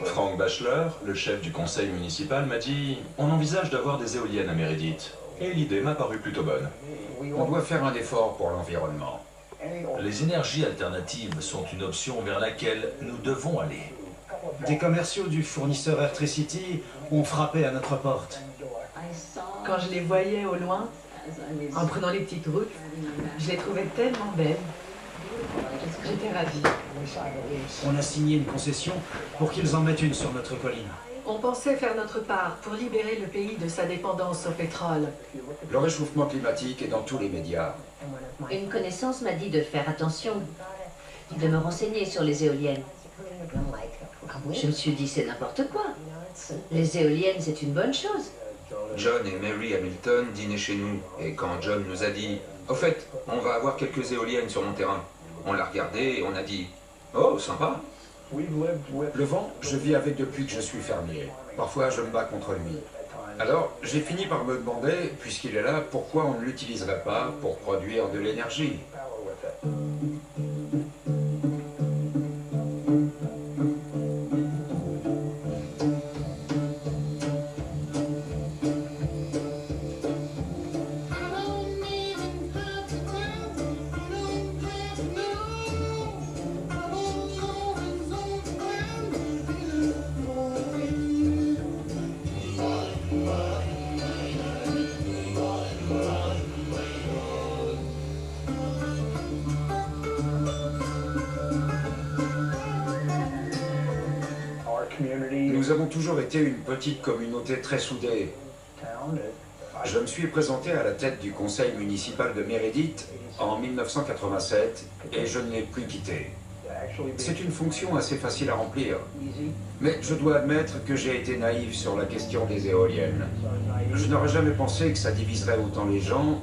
Frank Bachelor, le chef du conseil municipal, m'a dit « On envisage d'avoir des éoliennes à Meredith. » Et l'idée m'a paru plutôt bonne. On doit faire un effort pour l'environnement. Les énergies alternatives sont une option vers laquelle nous devons aller. Des commerciaux du fournisseur Electricity ont frappé à notre porte. Quand je les voyais au loin, en prenant les petites routes, je les trouvais tellement belles. J'étais ravie. On a signé une concession pour qu'ils en mettent une sur notre colline. On pensait faire notre part pour libérer le pays de sa dépendance au pétrole. Le réchauffement climatique est dans tous les médias. Une connaissance m'a dit de faire attention, de me renseigner sur les éoliennes. Je me suis dit, c'est n'importe quoi. Les éoliennes, c'est une bonne chose. John et Mary Hamilton dînaient chez nous, et quand John nous a dit « Au fait, on va avoir quelques éoliennes sur mon terrain », on l'a regardé et on a dit « Oh, sympa !» Le vent, je vis avec depuis que je suis fermier. Parfois, je me bats contre lui. Alors, j'ai fini par me demander, puisqu'il est là, pourquoi on ne l'utiliserait pas pour produire de l'énergie. Nous avons toujours été une petite communauté très soudée. Je me suis présenté à la tête du conseil municipal de Meredith en 1987 et je ne l'ai plus quitté. C'est une fonction assez facile à remplir. Mais je dois admettre que j'ai été naïf sur la question des éoliennes. Je n'aurais jamais pensé que ça diviserait autant les gens,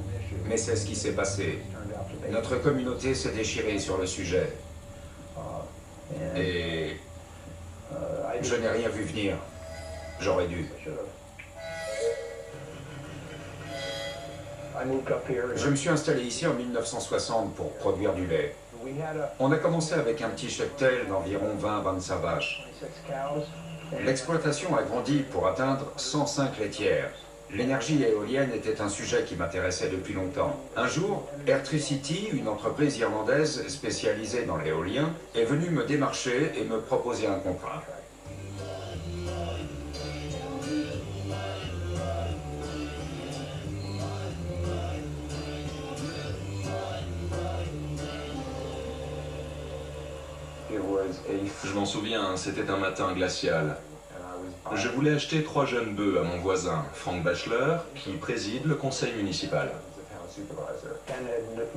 mais c'est ce qui s'est passé. Notre communauté s'est déchirée sur le sujet. Et je n'ai rien vu venir. J'aurais dû. Je me suis installé ici en 1960 pour produire du lait. On a commencé avec un petit cheptel d'environ 20-25 vaches. L'exploitation a grandi pour atteindre 105 laitières. L'énergie éolienne était un sujet qui m'intéressait depuis longtemps. Un jour, Electricity, une entreprise irlandaise spécialisée dans l'éolien, est venue me démarcher et me proposer un contrat. Je m'en souviens, c'était un matin glacial. Je voulais acheter 3 jeunes bœufs à mon voisin, Frank Bachelor, qui préside le conseil municipal.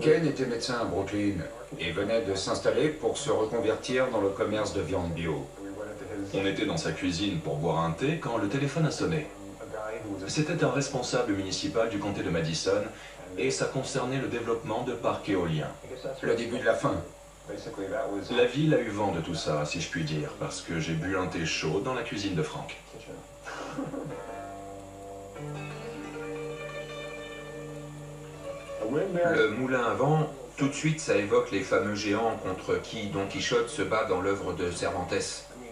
Ken était médecin à Brooklyn et venait de s'installer pour se reconvertir dans le commerce de viande bio. On était dans sa cuisine pour boire un thé quand le téléphone a sonné. C'était un responsable municipal du comté de Madison et ça concernait le développement de parcs éoliens. Le début de la fin. La ville a eu vent de tout ça, si je puis dire, parce que j'ai bu un thé chaud dans la cuisine de Frank. Le moulin à vent, tout de suite ça évoque les fameux géants contre qui Don Quichotte se bat dans l'œuvre de Cervantes.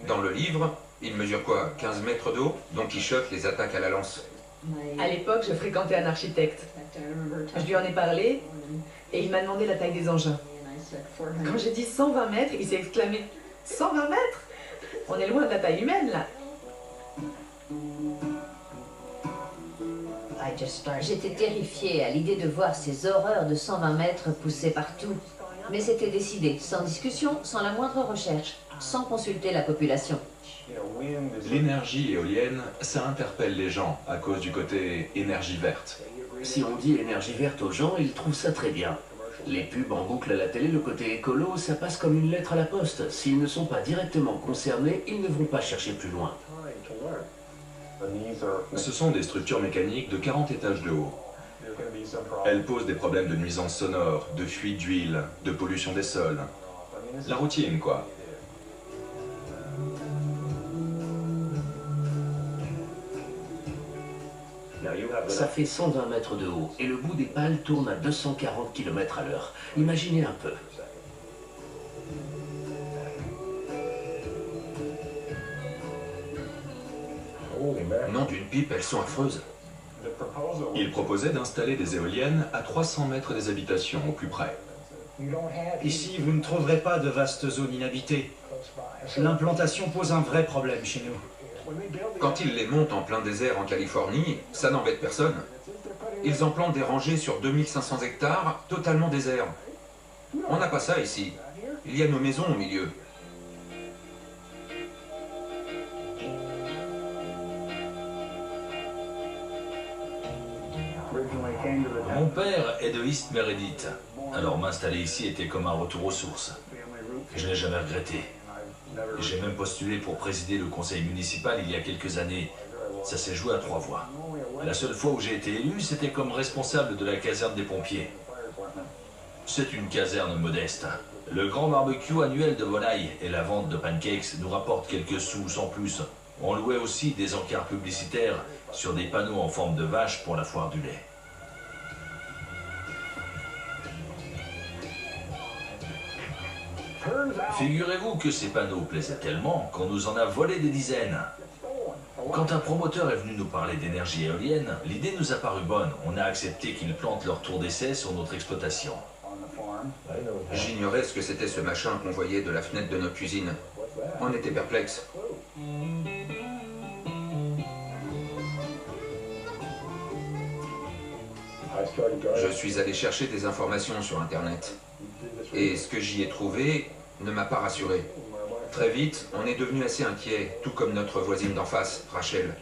Dans le livre, il mesure quoi, 15 mètres d'eau? Don Quichotte les attaque à la lance. À l'époque, je fréquentais un architecte. Je lui en ai parlé et il m'a demandé la taille des engins. Quand j'ai dit 120 mètres, il s'est exclamé « 120 mètres? On est loin de la taille humaine, là !» J'étais terrifiée à l'idée de voir ces horreurs de 120 mètres poussées partout. Mais c'était décidé, sans discussion, sans la moindre recherche, sans consulter la population. L'énergie éolienne, ça interpelle les gens à cause du côté énergie verte. Si on dit énergie verte aux gens, ils trouvent ça très bien. Les pubs en boucle à la télé, le côté écolo, ça passe comme une lettre à la poste. S'ils ne sont pas directement concernés, ils ne vont pas chercher plus loin. Ce sont des structures mécaniques de 40 étages de haut. Elles posent des problèmes de nuisances sonores, de fuite d'huile, de pollution des sols. La routine, quoi. Ça fait 120 mètres de haut et le bout des pales tourne à 240 km à l'heure. Imaginez un peu. Nom d'une pipe, elles sont affreuses. Il proposait d'installer des éoliennes à 300 mètres des habitations au plus près. Ici, vous ne trouverez pas de vastes zones inhabitées. L'implantation pose un vrai problème chez nous. Quand ils les montent en plein désert en Californie, ça n'embête personne. Ils en plantent des rangées sur 2500 hectares, totalement désert. On n'a pas ça ici. Il y a nos maisons au milieu. Mon père est de East Meredith, alors m'installer ici était comme un retour aux sources. Je n'ai jamais regretté. J'ai même postulé pour présider le conseil municipal il y a quelques années. Ça s'est joué à 3 voix. La seule fois où j'ai été élu, c'était comme responsable de la caserne des pompiers. C'est une caserne modeste. Le grand barbecue annuel de volaille et la vente de pancakes nous rapportent quelques sous sans plus. On louait aussi des encarts publicitaires sur des panneaux en forme de vache pour la foire du lait. Figurez-vous que ces panneaux plaisaient tellement qu'on nous en a volé des dizaines. Quand un promoteur est venu nous parler d'énergie éolienne, l'idée nous a paru bonne. On a accepté qu'ils plantent leur tour d'essai sur notre exploitation. J'ignorais ce que c'était ce machin qu'on voyait de la fenêtre de notre cuisine. On était perplexes. Je suis allé chercher des informations sur Internet. Et ce que j'y ai trouvé ne m'a pas rassuré. Très vite, on est devenu assez inquiet, tout comme notre voisine d'en face, Rachel.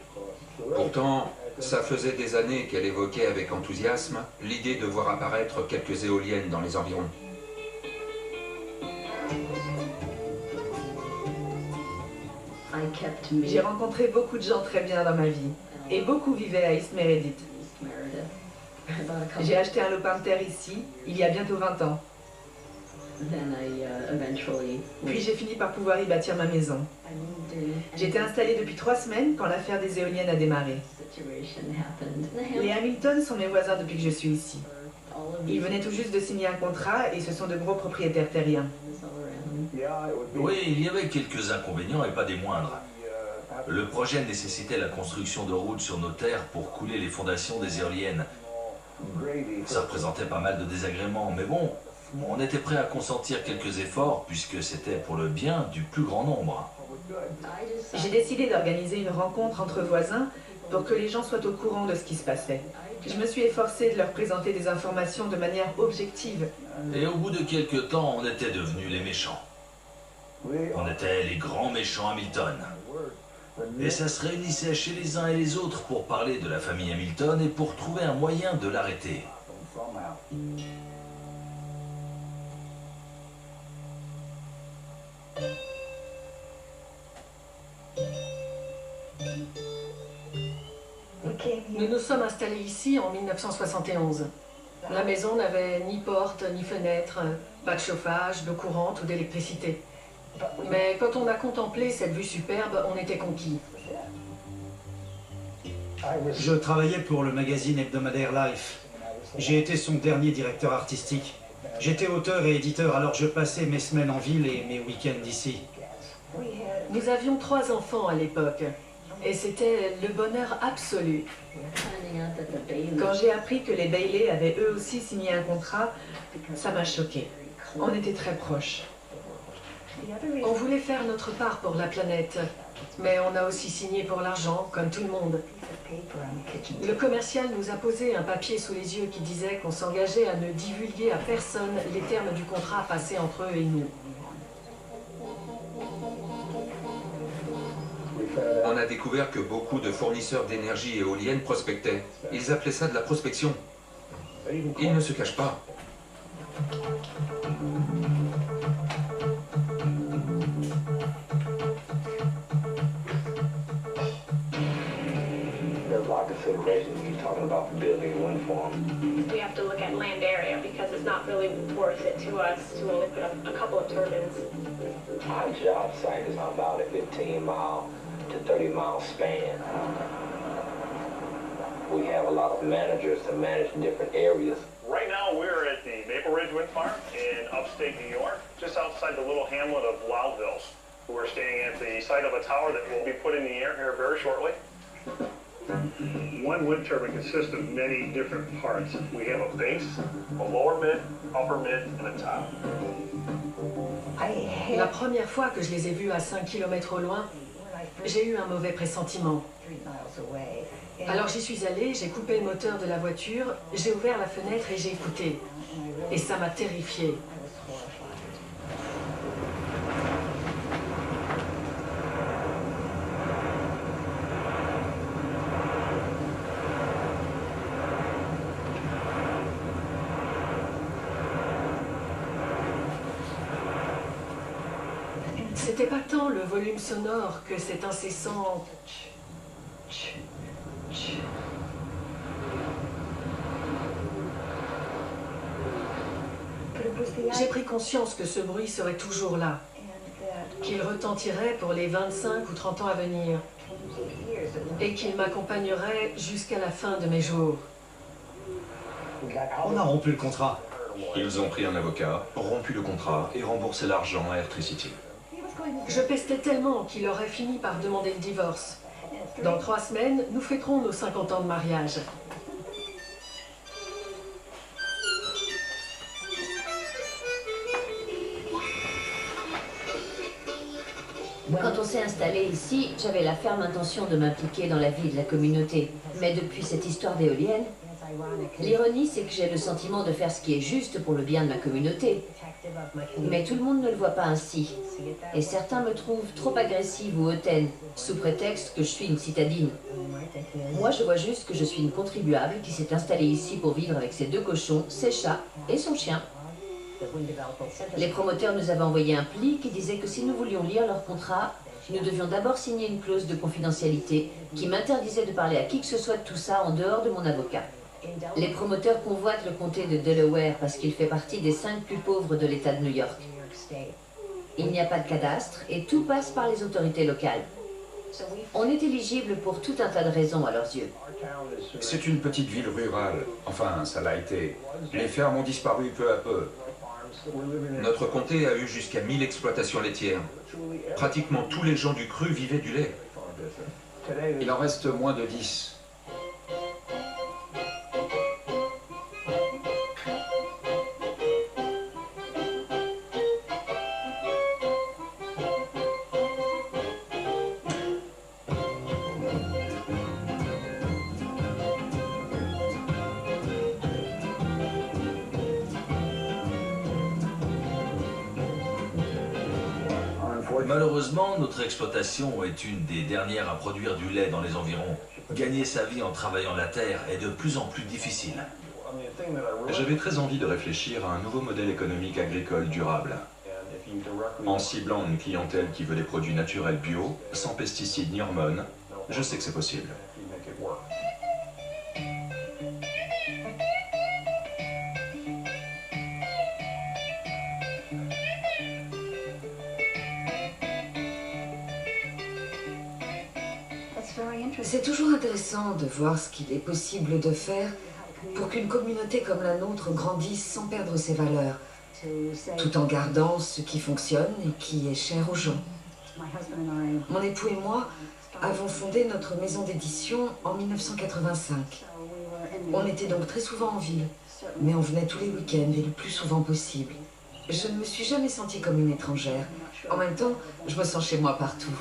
Pourtant, ça faisait des années qu'elle évoquait avec enthousiasme l'idée de voir apparaître quelques éoliennes dans les environs. J'ai rencontré beaucoup de gens très bien dans ma vie, et beaucoup vivaient à East Meredith. J'ai acheté un lopin de terre ici, il y a bientôt 20 ans. Puis j'ai fini par pouvoir y bâtir ma maison. J'étais installée depuis 3 semaines quand l'affaire des éoliennes a démarré. Les Hamilton sont mes voisins depuis que je suis ici. Ils venaient tout juste de signer un contrat et ce sont de gros propriétaires terriens. Oui, il y avait quelques inconvénients et pas des moindres. Le projet nécessitait la construction de routes sur nos terres pour couler les fondations des éoliennes. Ça représentait pas mal de désagréments, mais bon, on était prêt à consentir quelques efforts puisque c'était pour le bien du plus grand nombre. J'ai décidé d'organiser une rencontre entre voisins pour que les gens soient au courant de ce qui se passait. Je me suis efforcée de leur présenter des informations de manière objective. Et au bout de quelques temps, on était devenus les méchants. On était les grands méchants Hamilton. Et ça se réunissait chez les uns et les autres pour parler de la famille Hamilton et pour trouver un moyen de l'arrêter. Nous nous sommes installés ici en 1971. La maison n'avait ni porte, ni fenêtre, pas de chauffage, d'eau courante ou d'électricité. Mais quand on a contemplé cette vue superbe, on était conquis. Je travaillais pour le magazine hebdomadaire Life. J'ai été son dernier directeur artistique. J'étais auteur et éditeur, alors je passais mes semaines en ville et mes week-ends ici. Nous avions 3 enfants à l'époque. Et c'était le bonheur absolu. Quand j'ai appris que les Bailey avaient eux aussi signé un contrat, ça m'a choquée. On était très proches. On voulait faire notre part pour la planète, mais on a aussi signé pour l'argent, comme tout le monde. Le commercial nous a posé un papier sous les yeux qui disait qu'on s'engageait à ne divulguer à personne les termes du contrat passé entre eux et nous. On a découvert que beaucoup de fournisseurs d'énergie éolienne prospectaient. Ils appelaient ça de la prospection. Ils ne se cachent pas. Consideration when you're talking about building one farm. We have to look at land area because it's not really worth it to us to only put up a couple of turbines. Our job site is about a 15-mile to 30-mile span. We have a lot of managers to manage different areas. Right now we're at the Maple Ridge Wind Farm in upstate New York, just outside the little hamlet of Loudville. We're staying at the site of a tower that will be put in the air here very shortly. One wind turbine consists of many different parts. We have a base, a lower mid, upper mid, and a top. La première fois que je les ai vus à 5 km au loin, j'ai eu un mauvais pressentiment. Alors j'y suis allée, j'ai coupé le moteur de la voiture, j'ai ouvert la fenêtre et j'ai écouté. Et ça m'a terrifiée. C'était pas tant le volume sonore que cet incessant... J'ai pris conscience que ce bruit serait toujours là, qu'il retentirait pour les 25 ou 30 ans à venir, et qu'il m'accompagnerait jusqu'à la fin de mes jours. On a rompu le contrat. Ils ont pris un avocat, rompu le contrat et remboursé l'argent à Electricity. Je pestais tellement qu'il aurait fini par demander le divorce. Dans 3 semaines, nous fêterons nos 50 ans de mariage. Quand on s'est installé ici, j'avais la ferme intention de m'impliquer dans la vie de la communauté. Mais depuis cette histoire d'éolienne, l'ironie, c'est que j'ai le sentiment de faire ce qui est juste pour le bien de ma communauté. Mais tout le monde ne le voit pas ainsi. Et certains me trouvent trop agressive ou hautaine, sous prétexte que je suis une citadine. Moi, je vois juste que je suis une contribuable qui s'est installée ici pour vivre avec ses 2 cochons, ses chats et son chien. Les promoteurs nous avaient envoyé un pli qui disait que si nous voulions lire leur contrat, nous devions d'abord signer une clause de confidentialité qui m'interdisait de parler à qui que ce soit de tout ça en dehors de mon avocat. Les promoteurs convoitent le comté de Delaware parce qu'il fait partie des 5 plus pauvres de l'État de New York. Il n'y a pas de cadastre et tout passe par les autorités locales. On est éligible pour tout un tas de raisons à leurs yeux. C'est une petite ville rurale. Enfin, ça l'a été. Les fermes ont disparu peu à peu. Notre comté a eu jusqu'à 1000 exploitations laitières. Pratiquement tous les gens du cru vivaient du lait. Il en reste moins de 10. Malheureusement, notre exploitation est une des dernières à produire du lait dans les environs. Gagner sa vie en travaillant la terre est de plus en plus difficile. J'avais très envie de réfléchir à un nouveau modèle économique agricole durable. En ciblant une clientèle qui veut des produits naturels bio, sans pesticides ni hormones, je sais que c'est possible. C'est toujours intéressant de voir ce qu'il est possible de faire pour qu'une communauté comme la nôtre grandisse sans perdre ses valeurs, tout en gardant ce qui fonctionne et qui est cher aux gens. Mon époux et moi avons fondé notre maison d'édition en 1985. On était donc très souvent en ville, mais on venait tous les week-ends et le plus souvent possible. Je ne me suis jamais sentie comme une étrangère. En même temps, je me sens chez moi partout.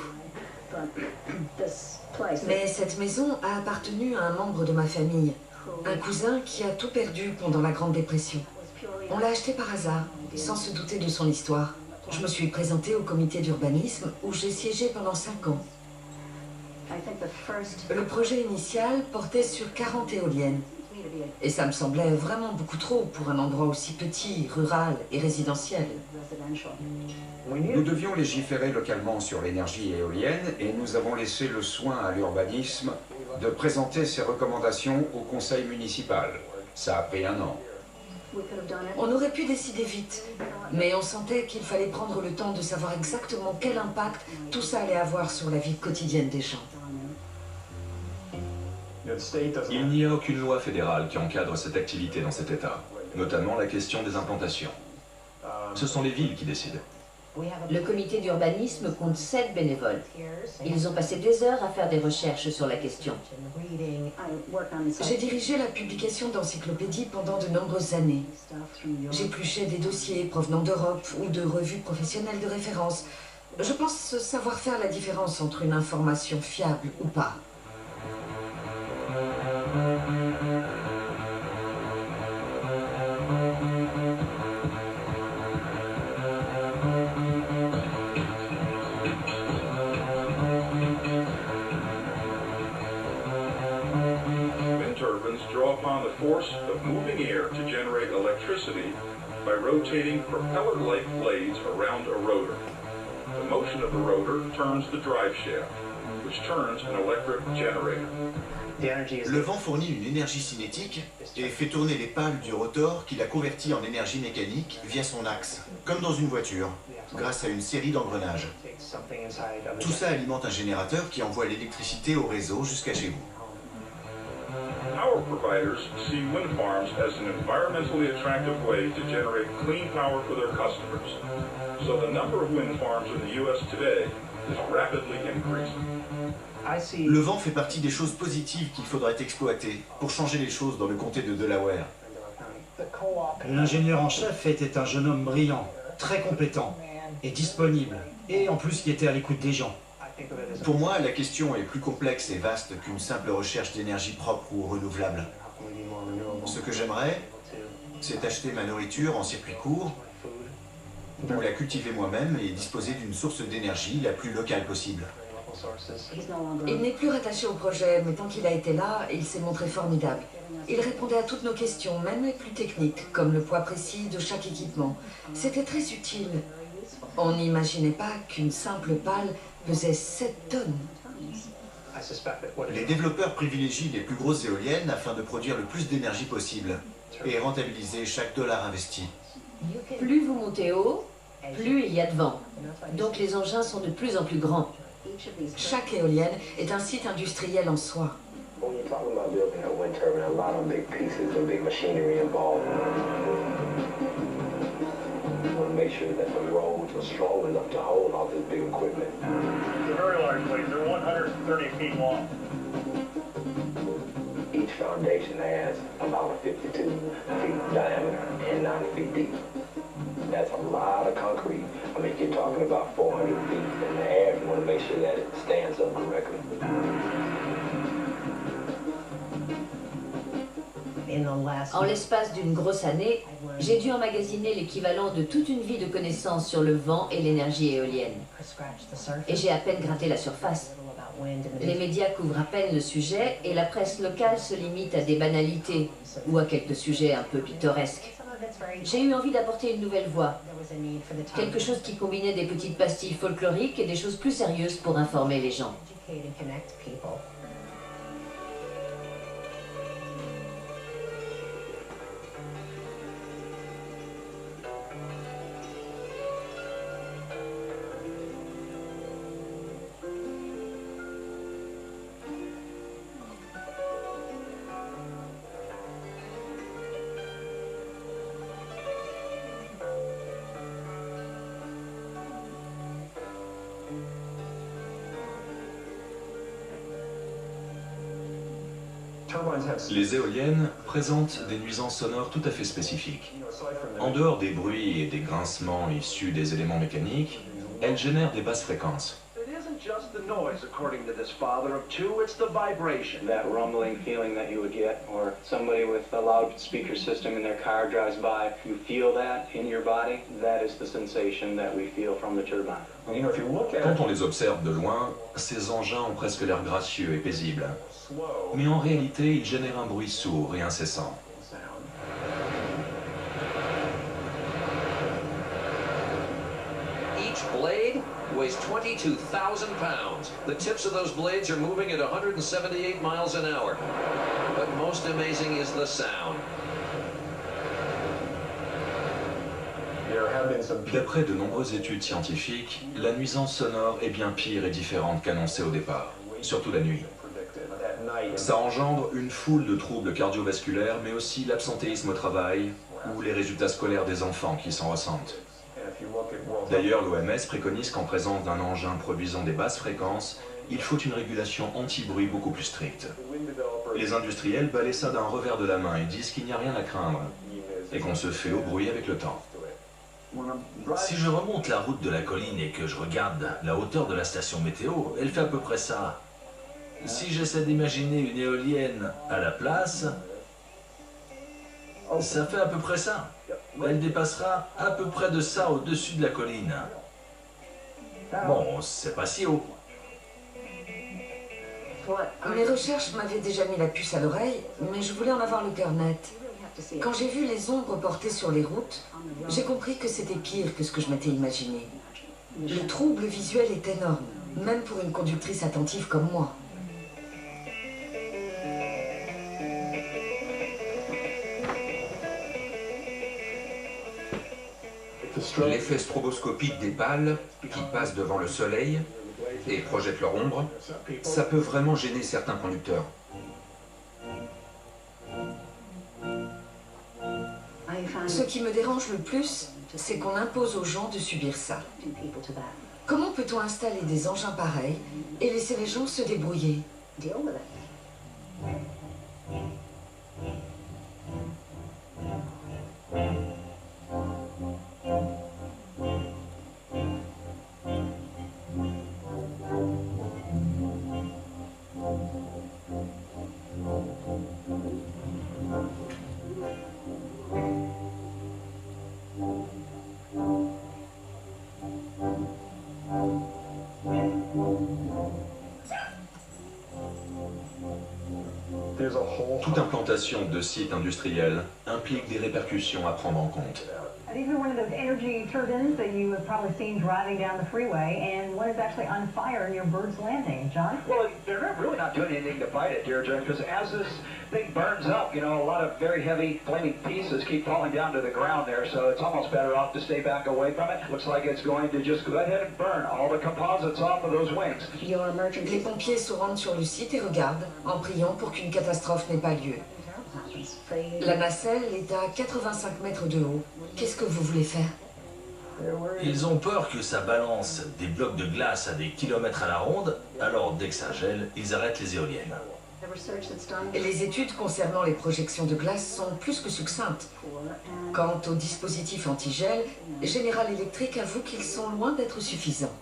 Mais cette maison a appartenu à un membre de ma famille, un cousin qui a tout perdu pendant la Grande Dépression. On l'a acheté par hasard, sans se douter de son histoire. Je me suis présentée au comité d'urbanisme où j'ai siégé pendant 5 ans. Le projet initial portait sur 40 éoliennes. Et ça me semblait vraiment beaucoup trop pour un endroit aussi petit, rural et résidentiel. Nous devions légiférer localement sur l'énergie éolienne et nous avons laissé le soin à l'urbanisme de présenter ses recommandations au conseil municipal. Ça a pris 1 an. On aurait pu décider vite, mais on sentait qu'il fallait prendre le temps de savoir exactement quel impact tout ça allait avoir sur la vie quotidienne des gens. Il n'y a aucune loi fédérale qui encadre cette activité dans cet État, notamment la question des implantations. Ce sont les villes qui décident. Le comité d'urbanisme compte 7 bénévoles. Ils ont passé des heures à faire des recherches sur la question. J'ai dirigé la publication d'encyclopédies pendant de nombreuses années. J'épluchais des dossiers provenant d'Europe ou de revues professionnelles de référence. Je pense savoir faire la différence entre une information fiable ou pas. Draw upon the force of moving air to generate electricity by rotating propeller-like blades around a rotor. The motion of the rotor turns the drive shaft, which turns an electric generator. Le vent fournit une énergie cinétique et fait tourner les pales du rotor qui la convertit en énergie mécanique via son axe, comme dans une voiture, grâce à une série d'engrenages. Tout ça alimente un générateur qui envoie l'électricité au réseau jusqu'à chez vous. Power providers see wind farms as an environmentally attractive way to generate clean power for their customers. So the number of wind farms in the US today is rapidly increasing. Le vent fait partie des choses positives qu'il faudrait exploiter pour changer les choses dans le comté de Delaware. L'ingénieur en chef était un jeune homme brillant, très compétent et disponible, et en plus qui était à l'écoute des gens. Pour moi, la question est plus complexe et vaste qu'une simple recherche d'énergie propre ou renouvelable. Ce que j'aimerais, c'est acheter ma nourriture en circuit court, ou la cultiver moi-même et disposer d'une source d'énergie la plus locale possible. Il n'est plus rattaché au projet, mais tant qu'il a été là, il s'est montré formidable. Il répondait à toutes nos questions, même les plus techniques, comme le poids précis de chaque équipement. C'était très utile. On n'imaginait pas qu'une simple pale pesait 7 tonnes. Les développeurs privilégient les plus grosses éoliennes afin de produire le plus d'énergie possible et rentabiliser chaque dollar investi. Plus vous montez haut, plus il y a de vent. Donc les engins sont de plus en plus grands. Chaque éolienne est un site industriel en soi. When you're talking about building a wind turbine, a lot of big pieces and big machinery involved. You want to make sure that the roads are strong enough to hold all this big equipment. They're very large blades. They're 130 feet long. Each foundation has about 52 feet diameter and 90 feet deep. That's a lot of concrete. I mean, you're talking about 400 feet in the air. You want to make sure that it stands up correctly. En l'espace d'une grosse année, j'ai dû emmagasiner l'équivalent de toute une vie de connaissances sur le vent et l'énergie éolienne. Et j'ai à peine gratté la surface. Les médias couvrent à peine le sujet et la presse locale se limite à des banalités ou à quelques sujets un peu pittoresques. J'ai eu envie d'apporter une nouvelle voix, quelque chose qui combinait des petites pastilles folkloriques et des choses plus sérieuses pour informer les gens. Les éoliennes présentent des nuisances sonores tout à fait spécifiques. En dehors des bruits et des grincements issus des éléments mécaniques, elles génèrent des basses fréquences. Just the noise, according to this father of two, it's the vibration. That rumbling feeling that you would get, or somebody with a loudspeaker system in their car drives by, you feel that in your body, that is the sensation that we feel from the turbine. Quand on les observe de loin, ces engins ont presque l'air gracieux et paisibles. Mais en réalité, ils génèrent un bruit sourd et incessant. Each blade weighs 22,000 pounds. The tips of those blades are moving at 178 miles an hour. But most amazing is the sound. D'après de nombreuses études scientifiques, la nuisance sonore est bien pire et différente qu'annoncée au départ, surtout la nuit. Ça engendre une foule de troubles cardiovasculaires, mais aussi l'absentéisme au travail ou les résultats scolaires des enfants qui s'en ressentent. D'ailleurs, l'OMS préconise qu'en présence d'un engin produisant des basses fréquences, il faut une régulation anti-bruit beaucoup plus stricte. Les industriels balaient ça d'un revers de la main et disent qu'il n'y a rien à craindre et qu'on se fait au bruit avec le temps. Si je remonte la route de la colline et que je regarde la hauteur de la station météo, elle fait à peu près ça. Si j'essaie d'imaginer une éolienne à la place, ça fait à peu près ça. Elle dépassera à peu près de ça au-dessus de la colline. Bon, c'est pas si haut. Mes recherches m'avaient déjà mis la puce à l'oreille, mais je voulais en avoir le cœur net. Quand j'ai vu les ombres portées sur les routes, j'ai compris que c'était pire que ce que je m'étais imaginé. Le trouble visuel est énorme, même pour une conductrice attentive comme moi. L'effet stroboscopique des pales qui passent devant le soleil et projettent leur ombre, ça peut vraiment gêner certains conducteurs. Ce qui me dérange le plus, c'est qu'on impose aux gens de subir ça. Comment peut-on installer des engins pareils et laisser les gens se débrouiller? Toute implantation de sites industriels implique des répercussions à prendre en compte. These are one of those energy turbines that you have probably seen driving down the freeway, and one is actually on fire near Bird's Landing. John? Well, they're really not doing anything to fight it, Deirdre, because as this thing burns up, you know, a lot of very heavy flaming pieces keep falling down to the ground there, so it's almost better off to stay back away from it. Looks like it's going to just go ahead and burn all the composites off of those wings. Les pompiers se rendent sur le site et regardent, en priant pour qu'une catastrophe n'ait pas lieu. La nacelle est à 85 mètres de haut. Qu'est-ce que vous voulez faire? Ils ont peur que ça balance des blocs de glace à des kilomètres à la ronde, alors dès que ça gèle, ils arrêtent les éoliennes. Les études concernant les projections de glace sont plus que succinctes. Quant aux dispositifs anti-gel, General Electric avoue qu'ils sont loin d'être suffisants.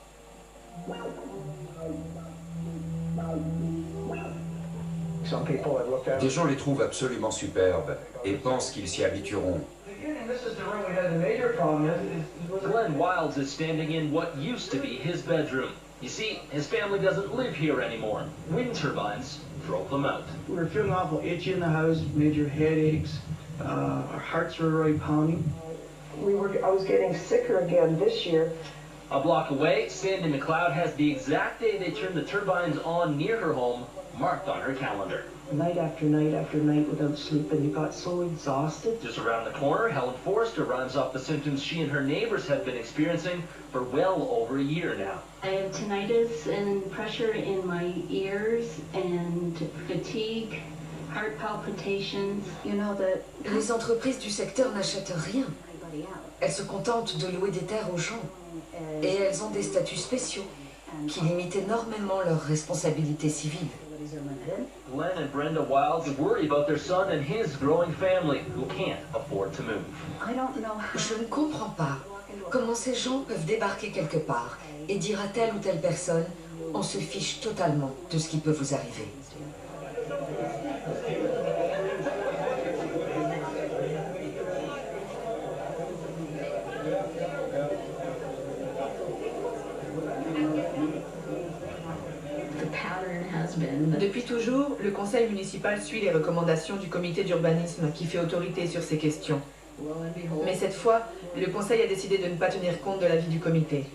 Des gens les trouvent absolument superbes et pensent qu'ils s'y habitueront. Glenn Wilds is standing in what used to be his bedroom. You see, his family doesn't live here anymore. Wind turbines drove them out. We were feeling awful itchy in the house, major headaches. Our hearts were really pounding. I was getting sicker again this year. A block away, Sandy McLeod has the exact day they turned the turbines on near her home marked on her calendar. Night after night without sleep, and you got so exhausted. Just around the corner, Helen Forrester runs off the symptoms she and her neighbors have been experiencing for well over a year now. I have tinnitus and pressure in my ears and fatigue, heart palpitations. You know that les entreprises du secteur n'achètent rien. Elles se contentent de louer des terres aux gens. Et elles ont des statuts spéciaux qui limitent énormément leurs responsabilités civiles. Glenn and Brenda Wilds worry about their son and his growing family who can't afford to move. Je ne comprends pas comment ces gens peuvent débarquer quelque part et dire à telle ou telle personne « on se fiche totalement de ce qui peut vous arriver ». Depuis toujours, le conseil municipal suit les recommandations du comité d'urbanisme qui fait autorité sur ces questions. Mais cette fois, le conseil a décidé de ne pas tenir compte de l'avis du comité.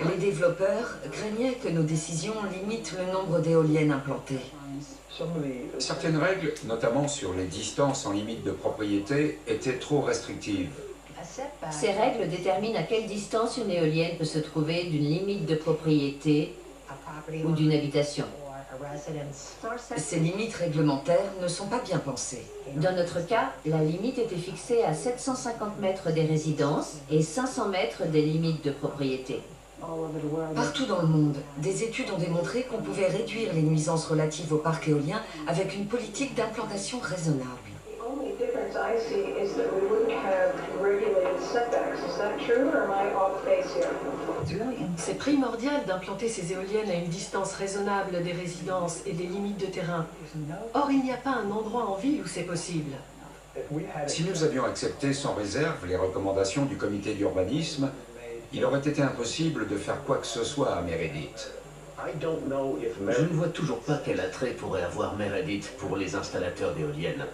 Les développeurs craignaient que nos décisions limitent le nombre d'éoliennes implantées. Certaines règles, notamment sur les distances en limite de propriété, étaient trop restrictives. Ces règles déterminent à quelle distance une éolienne peut se trouver d'une limite de propriété ou d'une habitation. Ces limites réglementaires ne sont pas bien pensées. Dans notre cas, la limite était fixée à 750 mètres des résidences et 500 mètres des limites de propriété. Partout dans le monde, des études ont démontré qu'on pouvait réduire les nuisances relatives aux parcs éoliens avec une politique d'implantation raisonnable. C'est primordial d'implanter ces éoliennes à une distance raisonnable des résidences et des limites de terrain. Or, il n'y a pas un endroit en ville où c'est possible. Si nous avions accepté sans réserve les recommandations du comité d'urbanisme, il aurait été impossible de faire quoi que ce soit à Meredith. Je ne vois toujours pas quel attrait pourrait avoir Meredith pour les installateurs d'éoliennes.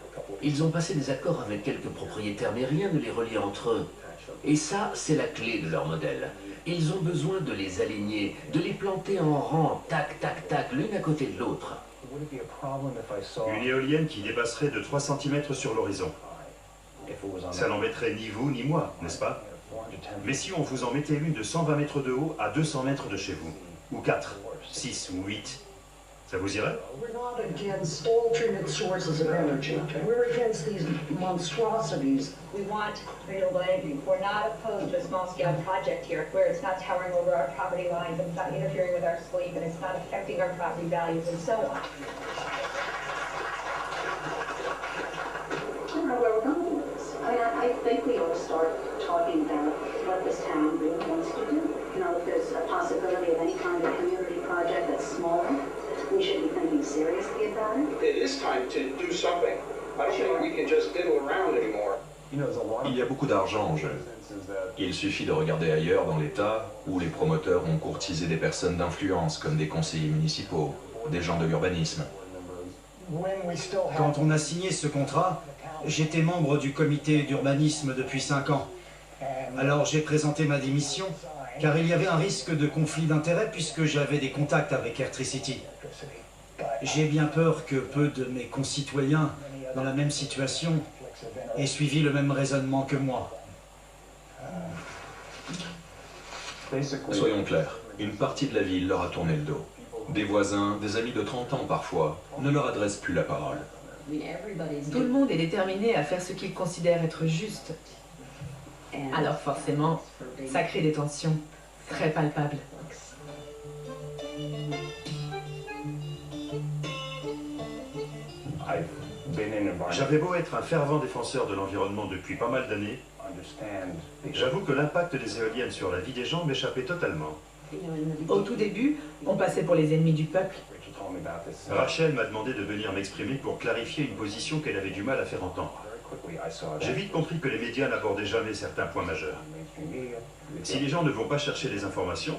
Ils ont passé des accords avec quelques propriétaires, mais rien ne les relie entre eux. Et ça, c'est la clé de leur modèle. Ils ont besoin de les aligner, de les planter en rang, tac, tac, tac, l'une à côté de l'autre. Une éolienne qui dépasserait de 3 cm sur l'horizon. Ça n'embêterait ni vous ni moi, n'est-ce pas? Mais si on vous en mettait une de 120 mètres de haut à 200 mètres de chez vous, ou 4, 6 ou 8, ça vous irait? We're not against alternate sources of energy. We're against these monstrosities. We want renewable energy. We're not opposed to a small-scale project here where it's not towering over our property lines and it's not interfering with our sleep and it's not affecting our property values and so on. I don't know where we're going with this. I think we ought to start talking about what this town really wants to do. You know, if there's a possibility of any kind of community project that's smaller, we should be thinking seriously about it. It is time to do something. I don't think we can just diddle around anymore. Il y a beaucoup d'argent en jeu. Il suffit de regarder ailleurs dans l'État où les promoteurs ont courtisé des personnes d'influence comme des conseillers municipaux, des gens de l'urbanisme. Quand on a signé ce contrat, j'étais membre du comité d'urbanisme depuis 5 ans. Alors j'ai présenté ma démission, car il y avait un risque de conflit d'intérêts puisque j'avais des contacts avec Electricity. J'ai bien peur que peu de mes concitoyens dans la même situation aient suivi le même raisonnement que moi. Soyons clairs, une partie de la ville leur a tourné le dos. Des voisins, des amis de 30 ans parfois, ne leur adressent plus la parole. Tout le monde est déterminé à faire ce qu'il considère être juste. Alors forcément, ça crée des tensions très palpables. J'avais beau être un fervent défenseur de l'environnement depuis pas mal d'années, j'avoue que l'impact des éoliennes sur la vie des gens m'échappait totalement. Au tout début, on passait pour les ennemis du peuple. Rachel m'a demandé de venir m'exprimer pour clarifier une position qu'elle avait du mal à faire entendre. J'ai vite compris que les médias n'abordaient jamais certains points majeurs. Si les gens ne vont pas chercher les informations,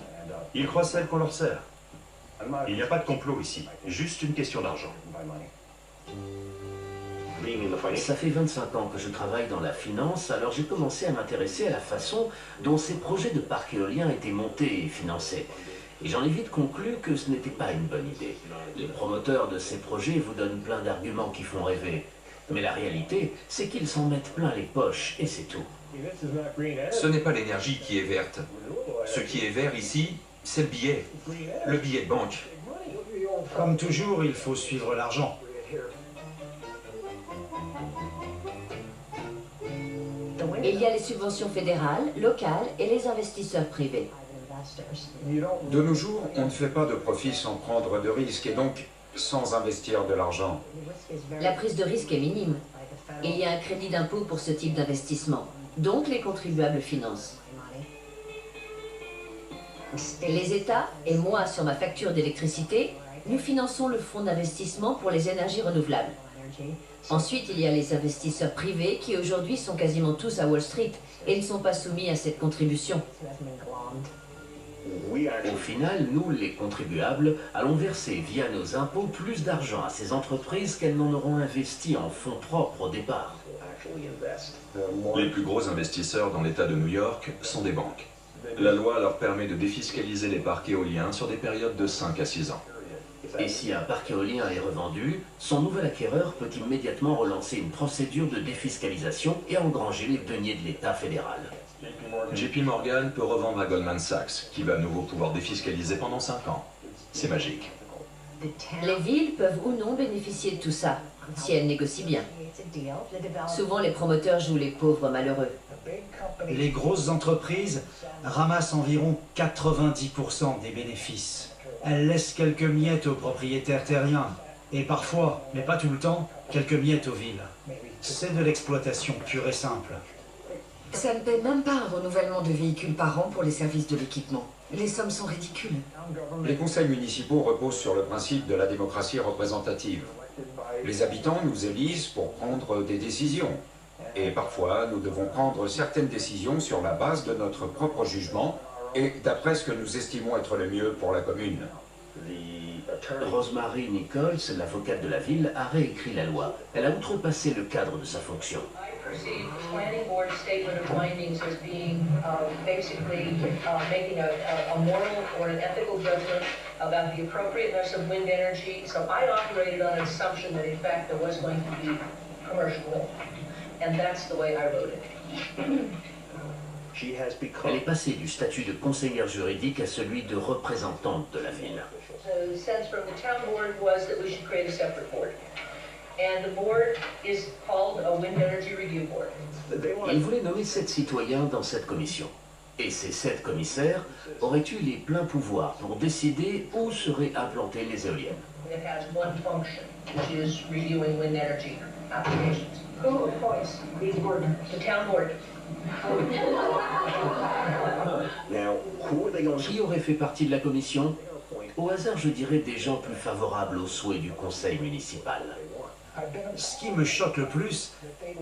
ils croient celles qu'on leur sert. Il n'y a pas de complot ici, juste une question d'argent. Ça fait 25 ans que je travaille dans la finance, alors j'ai commencé à m'intéresser à la façon dont ces projets de parcs éoliens étaient montés et financés. Et j'en ai vite conclu que ce n'était pas une bonne idée. Les promoteurs de ces projets vous donnent plein d'arguments qui font rêver. Mais la réalité, c'est qu'ils s'en mettent plein les poches, et c'est tout. Ce n'est pas l'énergie qui est verte. Ce qui est vert ici, c'est le billet de banque. Comme toujours, il faut suivre l'argent. Il y a les subventions fédérales, locales et les investisseurs privés. De nos jours, on ne fait pas de profit sans prendre de risques et donc sans investir de l'argent. La prise de risque est minime. Il y a un crédit d'impôt pour ce type d'investissement, donc les contribuables financent. Les États et moi, sur ma facture d'électricité, nous finançons le fonds d'investissement pour les énergies renouvelables. Ensuite, il y a les investisseurs privés qui aujourd'hui sont quasiment tous à Wall Street et ne sont pas soumis à cette contribution. Au final, nous, les contribuables, allons verser via nos impôts plus d'argent à ces entreprises qu'elles n'en auront investi en fonds propres au départ. Les plus gros investisseurs dans l'État de New York sont des banques. La loi leur permet de défiscaliser les parcs éoliens sur des périodes de 5 à 6 ans. Et si un parc éolien est revendu, son nouvel acquéreur peut immédiatement relancer une procédure de défiscalisation et engranger les deniers de l'État fédéral. JP Morgan peut revendre à Goldman Sachs, qui va à nouveau pouvoir défiscaliser pendant 5 ans. C'est magique. Les villes peuvent ou non bénéficier de tout ça, si elles négocient bien. Souvent, les promoteurs jouent les pauvres malheureux. Les grosses entreprises ramassent environ 90% des bénéfices. Elles laissent quelques miettes aux propriétaires terriens. Et parfois, mais pas tout le temps, quelques miettes aux villes. C'est de l'exploitation pure et simple. Ça ne paie même pas un renouvellement de véhicules par an pour les services de l'équipement. Les sommes sont ridicules. Les conseils municipaux reposent sur le principe de la démocratie représentative. Les habitants nous élisent pour prendre des décisions. Et parfois, nous devons prendre certaines décisions sur la base de notre propre jugement et d'après ce que nous estimons être le mieux pour la commune. Rosemary Nichols, l'avocate de la ville, a réécrit la loi. Elle a outrepassé le cadre de sa fonction. Perceived planning board statement of findings as being basically making a moral or an ethical judgment about the appropriateness of wind energy. So I operated on an assumption that in fact there was going to be commercial wind. And that's the way I wrote it. Elle est passée du statut de conseillère juridique à celui de représentante de la ville. The sense from the town board was that we should create a separate board. And the board is called a Wind Energy Review Board. Il voulait nommer 7 citoyens dans cette commission. Et ces 7 commissaires auraient eu les pleins pouvoirs pour décider où seraient implantées les éoliennes. It has one function, which is reviewing wind energy applications. Who appoints these board members? The town board. Qui aurait fait partie de la commission? Au hasard, je dirais des gens plus favorables aux souhaits du conseil municipal. Ce qui me choque le plus,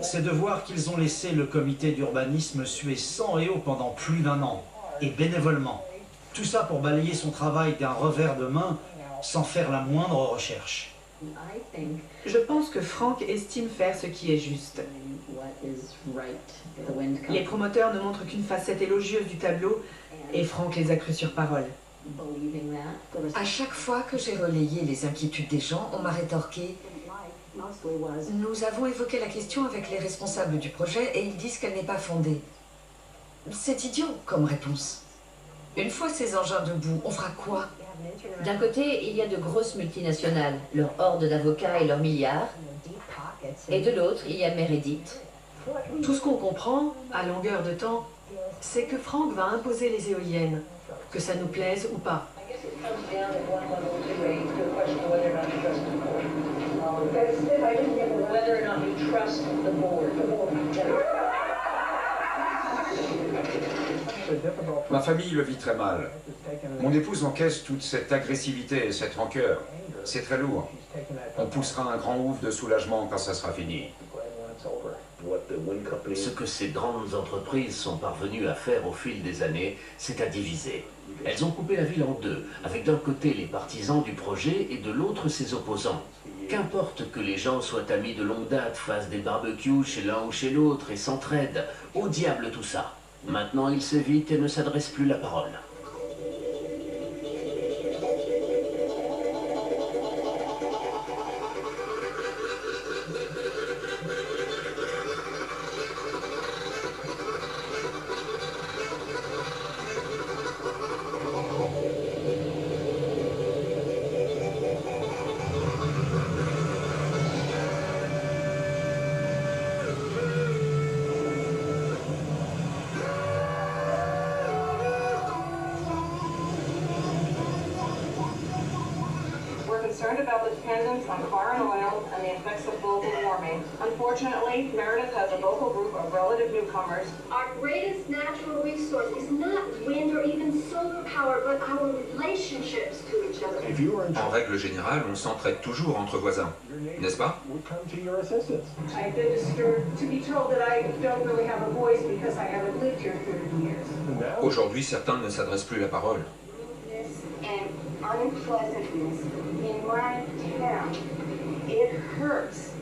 c'est de voir qu'ils ont laissé le comité d'urbanisme suer sang et eau pendant plus d'1 an, et bénévolement. Tout ça pour balayer son travail d'un revers de main, sans faire la moindre recherche. Je pense que Frank estime faire ce qui est juste. Les promoteurs ne montrent qu'une facette élogieuse du tableau, et Frank les a crus sur parole. À chaque fois que j'ai relayé les inquiétudes des gens, on m'a rétorqué « Nous avons évoqué la question avec les responsables du projet et ils disent qu'elle n'est pas fondée. » C'est idiot comme réponse. Une fois ces engins debout, on fera quoi? D'un côté, il y a de grosses multinationales, leurs hordes d'avocats et leurs milliards. Et de l'autre, il y a Meredith. Tout ce qu'on comprend, à longueur de temps, c'est que Frank va imposer les éoliennes, que ça nous plaise ou pas. Ma famille le vit très mal. Mon épouse encaisse toute cette agressivité et cette rancœur. C'est très lourd. On poussera un grand ouf de soulagement quand ça sera fini. Ce que ces grandes entreprises sont parvenues à faire au fil des années, c'est à diviser. Elles ont coupé la ville en deux, avec d'un côté les partisans du projet et de l'autre ses opposants. Qu'importe que les gens soient amis de longue date, fassent des barbecues chez l'un ou chez l'autre et s'entraident, au diable tout ça. Maintenant ils s'évitent et ne s'adressent plus la parole. About the dependence on foreign oil and the effects of global warming. Unfortunately, Meredith has a local group of relative newcomers. Our greatest natural resource is not wind or even solar power, but our relationships to each other. En règle générale, on s'entraide toujours entre voisins, n'est-ce pas? I've been disturbed to be told that I don't really have a voice because I haven't lived here 30 years. Aujourd'hui, certains ne s'adressent plus la parole. Unpleasantness in my town. It hurts.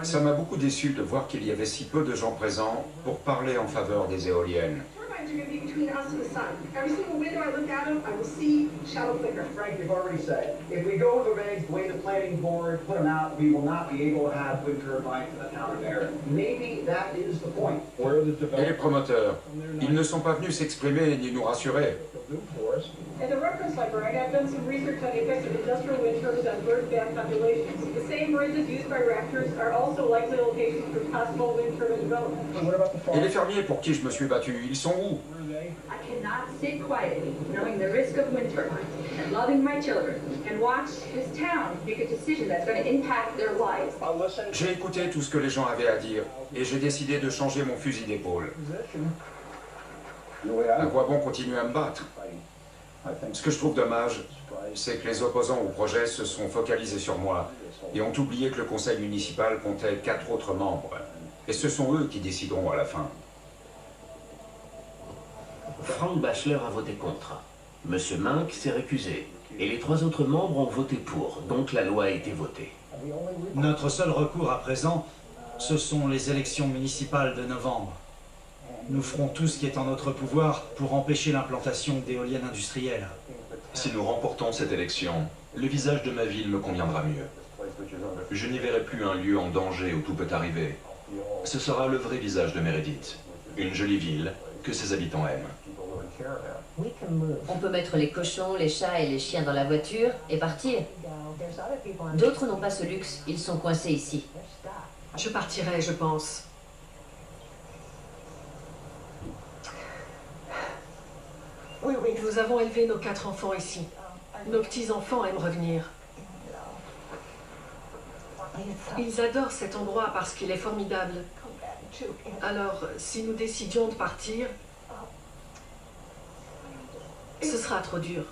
Ça m'a beaucoup déçu de voir qu'il y avait si peu de gens présents pour parler en faveur des éoliennes. Turbines are going to be between us and the sun. Every single window I look out of, I will see shadow flicker. Frank, you've already said, if we go the way the planning board put them out, we will not be able to have wind turbines in the town of Meredith. Maybe that is the point. Et les promoteurs, ils ne sont pas venus s'exprimer ni nous rassurer. As a reference librarian, I've done some research on the effects of industrial wind turbines on bird bat populations. The same bridges used by raptors are also likely locations for possible wind turbine development. Et les fermiers pour qui je me suis battu, ils sont où? I cannot sit quietly, knowing the risk of wind turbines, and loving my children, and watch this town make a decision that's going to impact their lives. J'ai écouté tout ce que les gens avaient à dire, et j'ai décidé de changer mon fusil d'épaule. À quoi bon continuer à me battre? Ce que je trouve dommage, c'est que les opposants au projet se sont focalisés sur moi et ont oublié que le conseil municipal comptait 4 autres membres. Et ce sont eux qui décideront à la fin. Frank Bachelor a voté contre. Monsieur Mink s'est récusé. Et les 3 autres membres ont voté pour, donc la loi a été votée. Notre seul recours à présent, ce sont les élections municipales de novembre. Nous ferons tout ce qui est en notre pouvoir pour empêcher l'implantation d'éoliennes industrielles. Si nous remportons cette élection, le visage de ma ville me conviendra mieux. Je n'y verrai plus un lieu en danger où tout peut arriver. Ce sera le vrai visage de Meredith. Une jolie ville que ses habitants aiment. On peut mettre les cochons, les chats et les chiens dans la voiture et partir. D'autres n'ont pas ce luxe, ils sont coincés ici. Je partirai, je pense. Nous avons élevé nos 4 enfants ici. Nos petits-enfants aiment revenir. Ils adorent cet endroit parce qu'il est formidable. Alors, si nous décidions de partir, ce sera trop dur.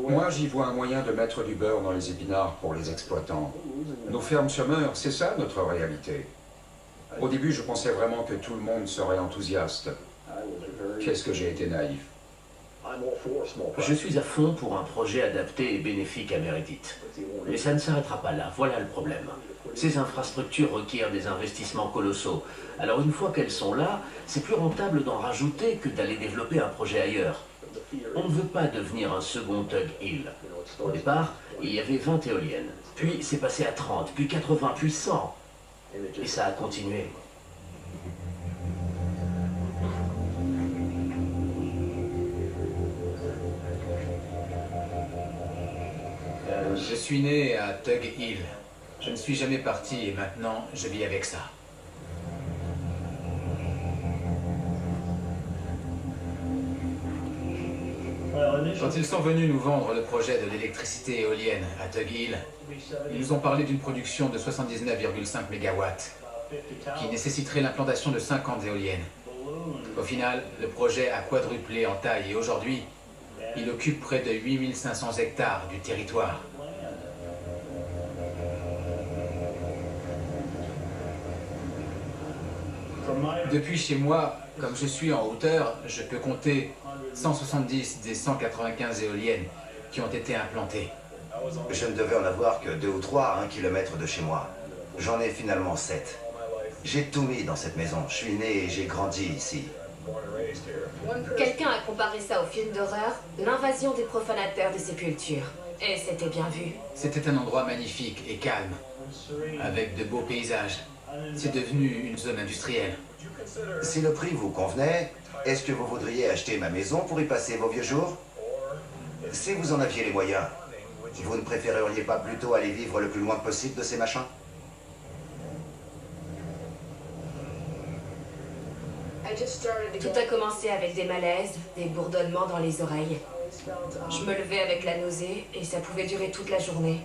Moi, j'y vois un moyen de mettre du beurre dans les épinards pour les exploitants. Nos fermes se meurent, c'est ça notre réalité. Au début, je pensais vraiment que tout le monde serait enthousiaste. Qu'est-ce que j'ai été naïf. Je suis à fond pour un projet adapté et bénéfique à Meredith. Mais ça ne s'arrêtera pas là, voilà le problème. Ces infrastructures requièrent des investissements colossaux. Alors une fois qu'elles sont là, c'est plus rentable d'en rajouter que d'aller développer un projet ailleurs. On ne veut pas devenir un second Tug Hill. Au départ, il y avait 20 éoliennes. Puis c'est passé à 30, puis 80, puis 100. Et ça a continué. Je suis né à Tug Hill. Je ne suis jamais parti et maintenant je vis avec ça. Quand ils sont venus nous vendre le projet de l'électricité éolienne à Tug Hill, ils nous ont parlé d'une production de 79,5 MW qui nécessiterait l'implantation de 50 éoliennes. Au final, le projet a quadruplé en taille et aujourd'hui, il occupe près de 8500 hectares du territoire. Depuis chez moi, comme je suis en hauteur, je peux compter 170 des 195 éoliennes qui ont été implantées. Je ne devais en avoir que 2 ou 3 à 1 kilomètre de chez moi. J'en ai finalement 7. J'ai tout mis dans cette maison. Je suis né et j'ai grandi ici. Quelqu'un a comparé ça au film d'horreur, l'invasion des profanateurs de sépultures. Et c'était bien vu. C'était un endroit magnifique et calme, avec de beaux paysages. C'est devenu une zone industrielle. Si le prix vous convenait, est-ce que vous voudriez acheter ma maison pour y passer vos vieux jours? Si vous en aviez les moyens, vous ne préféreriez pas plutôt aller vivre le plus loin possible de ces machins? Tout a commencé avec des malaises, des bourdonnements dans les oreilles. Je me levais avec la nausée et ça pouvait durer toute la journée.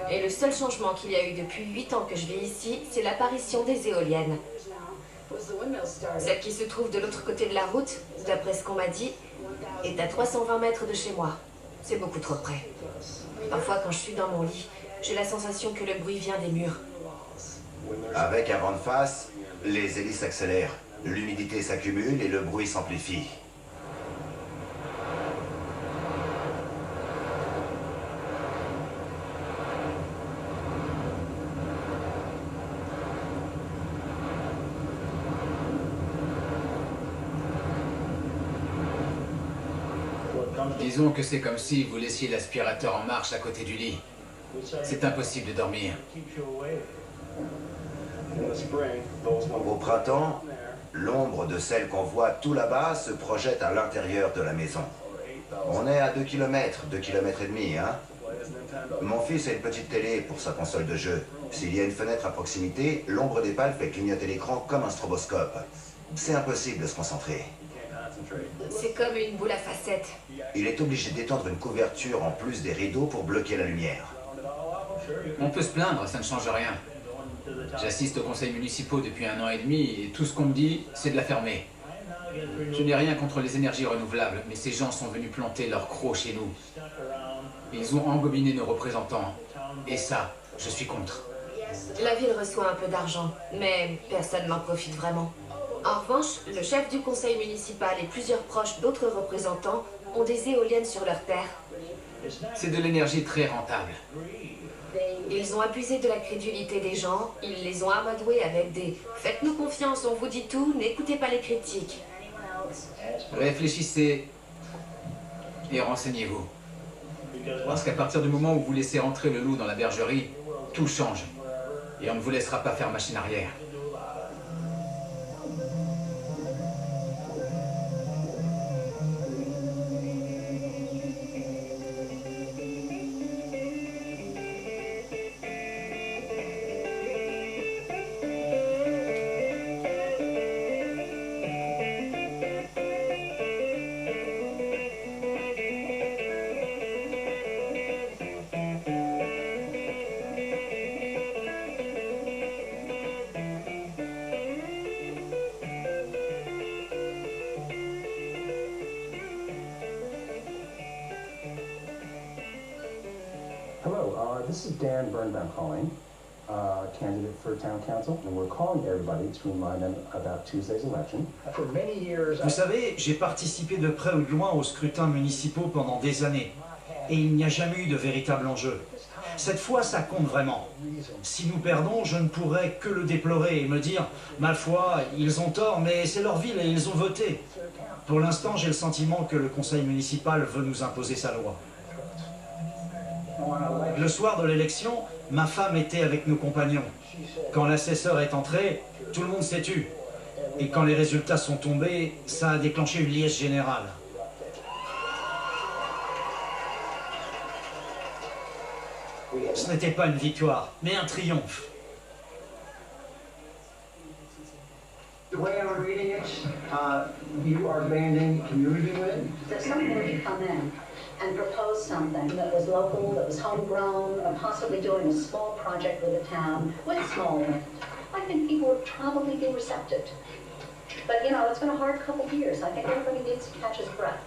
Et le seul changement qu'il y a eu depuis 8 ans que je vis ici, c'est l'apparition des éoliennes. Celle qui se trouve de l'autre côté de la route, d'après ce qu'on m'a dit, est à 320 mètres de chez moi. C'est beaucoup trop près. Parfois, quand je suis dans mon lit, j'ai la sensation que le bruit vient des murs. Avec un vent de face, les hélices s'accélèrent. L'humidité s'accumule et le bruit s'amplifie. Disons que c'est comme si vous laissiez l'aspirateur en marche à côté du lit. C'est impossible de dormir. Au printemps, L'ombre de celle qu'on voit tout là-bas se projette à l'intérieur de la maison. On est à 2 km, 2 km et demi, hein? Mon fils a une petite télé pour sa console de jeu. S'il y a une fenêtre à proximité, l'ombre des pales fait clignoter l'écran comme un stroboscope. C'est impossible de se concentrer. C'est comme une boule à facettes. Il est obligé d'étendre une couverture en plus des rideaux pour bloquer la lumière. On peut se plaindre, ça ne change rien. J'assiste aux conseils municipaux depuis 1 an et demi et tout ce qu'on me dit, c'est de la fermer. Je n'ai rien contre les énergies renouvelables, mais ces gens sont venus planter leurs crocs chez nous. Ils ont engobiné nos représentants. Et ça, je suis contre. La ville reçoit un peu d'argent, mais personne n'en profite vraiment. En revanche, le chef du conseil municipal et plusieurs proches d'autres représentants ont des éoliennes sur leurs terres. C'est de l'énergie très rentable. Ils ont abusé de la crédulité des gens, ils les ont amadoués avec des « faites-nous confiance, on vous dit tout, n'écoutez pas les critiques ». Réfléchissez et renseignez-vous. Parce qu'à partir du moment où vous laissez entrer le loup dans la bergerie, tout change. Et on ne vous laissera pas faire machine arrière. Hello, this is Dan Birnbaum calling, candidate for town council, and we're calling everybody to remind them about Tuesday's election. For many years, Vous savez, j'ai participé de près ou de loin aux scrutins municipaux pendant des années, et il n'y a jamais eu de véritable enjeu. Cette fois, ça compte vraiment. Si nous perdons, je ne pourrais que le déplorer et me dire « Ma foi, ils ont tort, mais c'est leur ville et ils ont voté ». Pour l'instant, j'ai le sentiment que le conseil municipal veut nous imposer sa loi. Le soir de l'élection, ma femme était avec nos compagnons. Quand l'assesseur est entré, tout le monde s'est tu. Et quand les résultats sont tombés, ça a déclenché une liesse générale. Ce n'était pas une victoire, mais un triomphe. The way I'm reading it, you are banding community win. That someone could come in and propose something that was local, that was homegrown, or possibly doing a small project with the town, with small wind. I think people would probably be receptive. But you know, it's been a hard couple of years. I think everybody needs to catch his breath.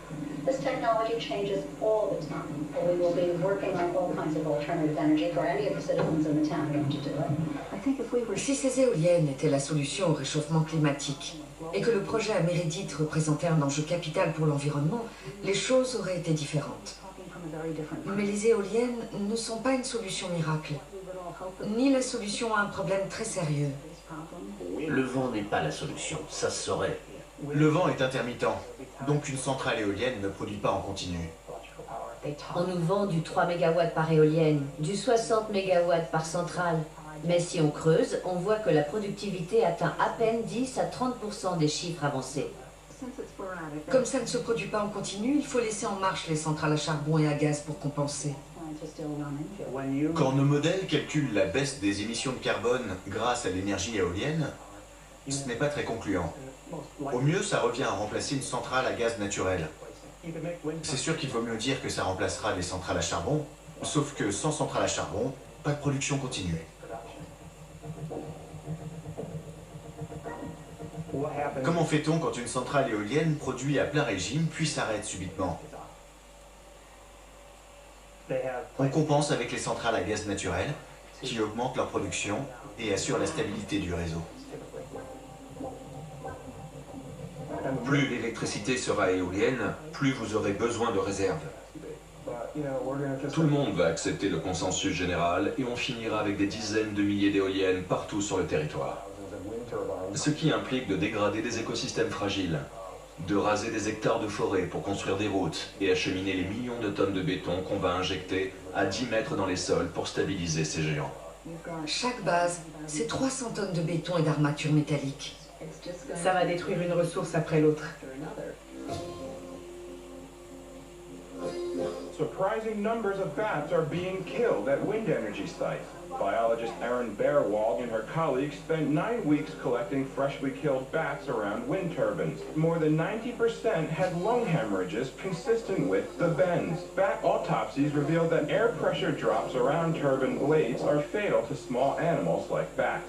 This technology changes all the time. We will be working on all kinds of alternative energy for any of the citizens in the town who want to do it. I think if we were... Si ces éoliennes étaient la solution au réchauffement climatique et que le projet à Meredith représentait un enjeu capital pour l'environnement, les choses auraient été différentes. Mais les éoliennes ne sont pas une solution miracle, ni la solution à un problème très sérieux. Le vent n'est pas la solution, ça se saurait. Le vent est intermittent, donc une centrale éolienne ne produit pas en continu. On nous vend du 3 MW par éolienne, du 60 MW par centrale. Mais si on creuse, on voit que la productivité atteint à peine 10 à 30% des chiffres avancés. Comme ça ne se produit pas en continu, il faut laisser en marche les centrales à charbon et à gaz pour compenser. Quand nos modèles calculent la baisse des émissions de carbone grâce à l'énergie éolienne, ce n'est pas très concluant. Au mieux, ça revient à remplacer une centrale à gaz naturel. C'est sûr qu'il vaut mieux dire que ça remplacera les centrales à charbon, sauf que sans centrale à charbon, pas de production continue. Comment fait-on quand une centrale éolienne produit à plein régime puis s'arrête subitement? On compense avec les centrales à gaz naturel, qui augmentent leur production et assurent la stabilité du réseau. Plus l'électricité sera éolienne, plus vous aurez besoin de réserves. Tout le monde va accepter le consensus général et on finira avec des dizaines de milliers d'éoliennes partout sur le territoire. Ce qui implique de dégrader des écosystèmes fragiles, de raser des hectares de forêt pour construire des routes et acheminer les millions de tonnes de béton qu'on va injecter à 10 mètres dans les sols pour stabiliser ces géants. Chaque base, c'est 300 tonnes de béton et d'armature métallique. Ça va détruire une ressource après l'autre. Surprising numbers of bats are being killed at wind energy sites. Biologist Erin Bearwald and her colleagues spent 9 weeks collecting freshly killed bats around wind turbines. More than 90% had lung hemorrhages consistent with the bends. Bat autopsies revealed that air pressure drops around turbine blades are fatal to small animals like bats.